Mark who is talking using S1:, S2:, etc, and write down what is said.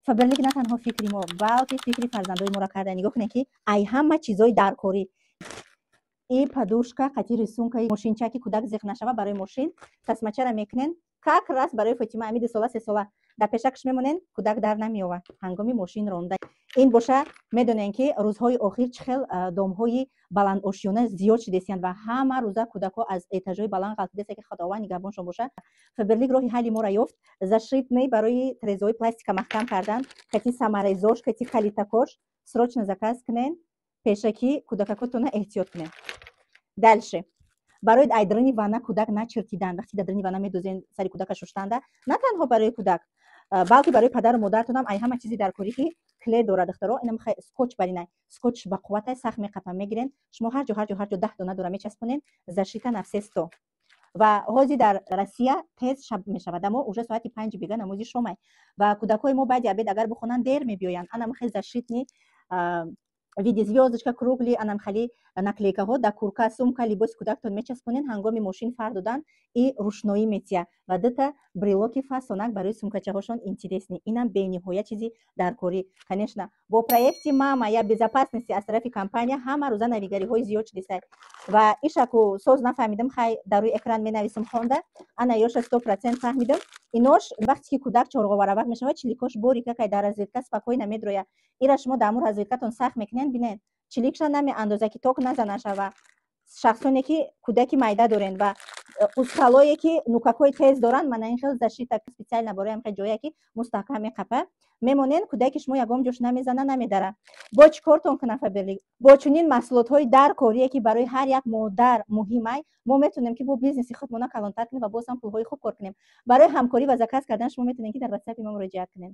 S1: фаберлик на танҳо фикри мо балки фикри фарзандои моро карда. нигоҳ кунед ки ай ҳама чизои даркорӣ, и подушка қати рисункаи мошинчаки кӯдак зех нашава барои мошин тасмачара мекунен как раз барои Фотима ами 2 сола 3 сола дар пешакш мемонен, кӯдак дар намеёвад ҳангоми мошин ронда. ин боша медонем ки рӯзҳои охир чӣ хел домҳои баландошёна зиёд шидесиянд ва ҳама рӯза кӯдакҳо аз этажҳои баланд ғалтидеста ки худованд нигаҳбоншон боша. фаберлик роҳи ҳалли моро ёфт. зашитный барои трезои пластика маҳкам кардан, кати самаразош, кати калитакош срочно заказ кунен, пешакӣ кӯдакакотона эҳтиёт кунен. дальше барои айдрани вана кӯдак начиртидан. вақти дар драни вана медозен сари кӯдака шуштанда, на танҳо барои кӯдак, балки барои падару модартонам ай ҳама чизи даркорӣ ки клей дорад духтаро, инам скотч баринай, скотч ба қувватай сахт меқапа мегирен, шумо ҳар ҷо 10 дона дора мечаспонен, зашита навсесто. ва ҳозир дар Россия тез шаб мешавад, амо уже соати 5 бига намози шомай ва кӯдакҳои мо баъди абед агар бихонанд дер мебиёянд. анам хел зашитни види звёздочка кругли, анам хали наклейкаҳо да курка, сумка, либоси кӯдактон мечаспонен, ҳангоми мошин фар додан и рӯшноӣ метия ва дута брелоки фасонак барои сумкачаҳошон интересни. инам бениҳоя чизи даркорӣ. конечно бо проекти мама я безопасности аз тарафи компания ҳама рӯза навигариҳои зиёд шидисай ва ишаку соз нафаҳмидам, хай дар рӯи экран менависам хонда, ана ёша 100% фаҳмидам. инош вақте ки кӯдак чорғоваравақ мешавад, чиликош бори какай дар разведка спокойно медроя. ира шумо дар мо разведкатон сахт мекунен, бинед чиликша намеандоза ки ток назанаша ва шахсоне ки кӯдаки майда дорен ва усталое ки нукакҳои тез доранд, мана ин хел зашита специально барои ҳамин ҷое ки мустаҳкам меқапа мемонен, кӯдаки шумо ягон ҷош намезана, намедара. бо чӣ кортон кунам фаберлик? бо чунин маҳсулотҳои даркорие ки барои ҳар як модар муҳимай, мо метонем ки бо бизнеси худмона калонтар кунем ва боз ҳам пулҳои хуб кор кунем. барои ҳамкорӣ ва заказ кардан шумо метонед ки дар WhatsApp мо муроҷиат кунед.